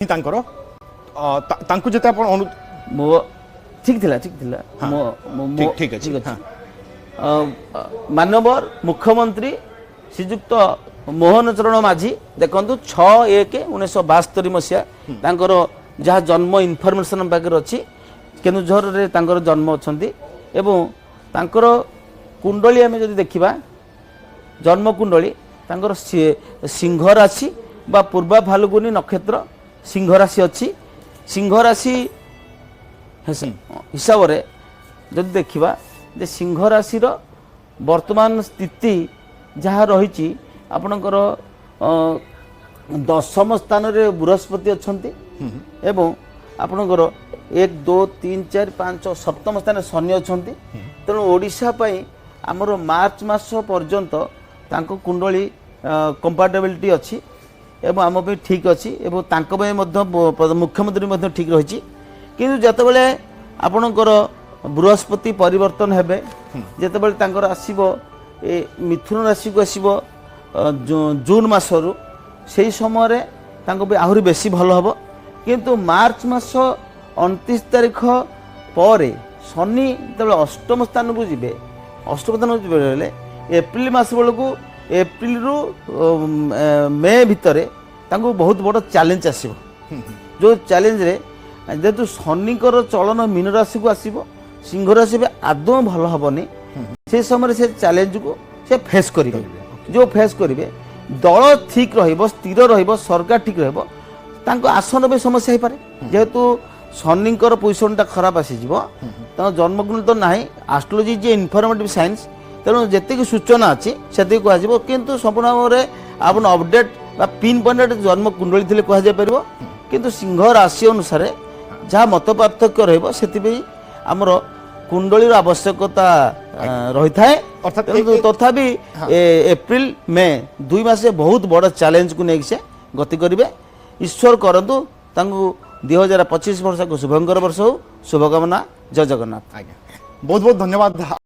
ତାଙ୍କର ତାଙ୍କୁ ଯେତେ ଆପଣ ମୋ ଠିକ୍ ଥିଲା ଠିକ୍ ଅଛି ମାନ୍ୟବର ମୁଖ୍ୟମନ୍ତ୍ରୀ ଶ୍ରୀଯୁକ୍ତ ମୋହନ ଚରଣ ମାଝୀ ଦେଖନ୍ତୁ 6/1/1972 ମସିହା ତାଙ୍କର ଯାହା ଜନ୍ମ ଇନଫର୍ମେସନ୍ ପାଖରେ ଅଛି କେନ୍ଦୁଝରରେ ତାଙ୍କର ଜନ୍ମ ଅଛନ୍ତି ଏବଂ ତାଙ୍କର କୁଣ୍ଡଳୀ ଆମେ ଯଦି ଦେଖିବା ଜନ୍ମ କୁଣ୍ଡଳୀ ତାଙ୍କର ସିଂହ ରାଶି ବା ପୂର୍ବା ଫାଲଗୁନି ନକ୍ଷତ୍ର ସିଂହ ରାଶି ଅଛି। ସିଂହ ରାଶି ହିସାବରେ ଯଦି ଦେଖିବା ଯେ ସିଂହ ରାଶିର ବର୍ତ୍ତମାନ ସ୍ଥିତି ଯାହା ରହିଛି ଆପଣଙ୍କର ଦଶମ ସ୍ଥାନରେ ବୃହସ୍ପତି ଅଛନ୍ତି ଏବଂ ଆପଣଙ୍କର 1 2 3 4 5 ସପ୍ତମ ସ୍ଥାନରେ ଶନି ଅଛନ୍ତି। ତେଣୁ ଓଡ଼ିଶା ପାଇଁ ଆମର ମାର୍ଚ୍ଚ ମାସ ପର୍ଯ୍ୟନ୍ତ ତାଙ୍କ କୁଣ୍ଡଳୀ କମ୍ପାଟେବିଲିଟି ଅଛି ଏବଂ ଆମ ପାଇଁ ଠିକ୍ ଅଛି ଏବଂ ତାଙ୍କ ପାଇଁ ମଧ୍ୟ ମୁଖ୍ୟମନ୍ତ୍ରୀ ମଧ୍ୟ ଠିକ୍ ରହିଛି। କିନ୍ତୁ ଯେତେବେଳେ ଆପଣଙ୍କର ବୃହସ୍ପତି ପରିବର୍ତ୍ତନ ହେବେ ଯେତେବେଳେ ତାଙ୍କର ଆସିବ ଏ ମିଥୁନ ରାଶିକୁ ଆସିବ ଜୁନ୍ ମାସରୁ ସେହି ସମୟରେ ତାଙ୍କ ପାଇଁ ଆହୁରି ବେଶୀ ଭଲ ହେବ। କିନ୍ତୁ ମାର୍ଚ୍ଚ ମାସ 29 ତାରିଖ ପରେ ଶନି ଯେତେବେଳେ ଅଷ୍ଟମ ସ୍ଥାନକୁ ଯିବେ ହେଲେ ଏପ୍ରିଲ ମାସ ବେଳକୁ ଏପ୍ରିଲରୁ ମେ ଭିତରେ ତାଙ୍କୁ ବହୁତ ବଡ଼ ଚ୍ୟାଲେଞ୍ଜ ଆସିବ। ଯେଉଁ ଚ୍ୟାଲେଞ୍ଜରେ ଯେହେତୁ ଶନିଙ୍କର ଚଳନ ମୀନ ରାଶିକୁ ଆସିବ ସିଂହ ରାଶି ଆଦୌ ଭଲ ହେବନି ସେ ସମୟରେ ସେ ଚ୍ୟାଲେଞ୍ଜକୁ ସେ ଫେସ୍ କରିବେ। ଯେଉଁ ଫେସ୍ କରିବେ ଦଳ ଠିକ୍ ରହିବ ସ୍ଥିର ରହିବ ସରକାର ଠିକ୍ ରହିବ ତାଙ୍କ ଆସନ ବି ସମସ୍ୟା ହେଇପାରେ ଯେହେତୁ ଶନିଙ୍କର ପୋଜିସନଟା ଖରାପ ଆସିଯିବ ତାଙ୍କ ଜନ୍ମକୁଣ୍ଡଳୀ ତ ନାହିଁ ଆଷ୍ଟ୍ରୋଲୋଜି ଯେ ଇନଫର୍ମେଟିଭ୍ ସାଇନ୍ସ ତେଣୁ ଯେତିକି ସୂଚନା ଅଛି ସେତିକି କୁହାଯିବ। କିନ୍ତୁ ସମ୍ପୂର୍ଣ୍ଣ ଭାବରେ ଆପଣ ଅପଡେଟ୍ ବା ପିନ୍ ପଏଣ୍ଟ ଜନ୍ମ କୁଣ୍ଡଳୀ ଥିଲେ କୁହାଯାଇପାରିବ। କିନ୍ତୁ ସିଂହ ରାଶି ଅନୁସାରେ ଯାହା ମତ ପାର୍ଥକ୍ୟ ରହିବ ସେଥିପାଇଁ ଆମର କୁଣ୍ଡଳୀର ଆବଶ୍ୟକତା ରହିଥାଏ। ତଥାପି ଏପ୍ରିଲ ମେ 2 ମାସେ ବହୁତ ବଡ଼ ଚ୍ୟାଲେଞ୍ଜକୁ ନେଇକି ସେ ଗତି କରିବେ। ଈଶ୍ୱର କରନ୍ତୁ ତାଙ୍କୁ 2025 ବର୍ଷକୁ ଶୁଭଙ୍କର ବର୍ଷ ହଉ। ଶୁଭକାମନା। ଜୟ ଜଗନ୍ନାଥ। ଆଜ୍ଞା ବହୁତ ବହୁତ ଧନ୍ୟବାଦ।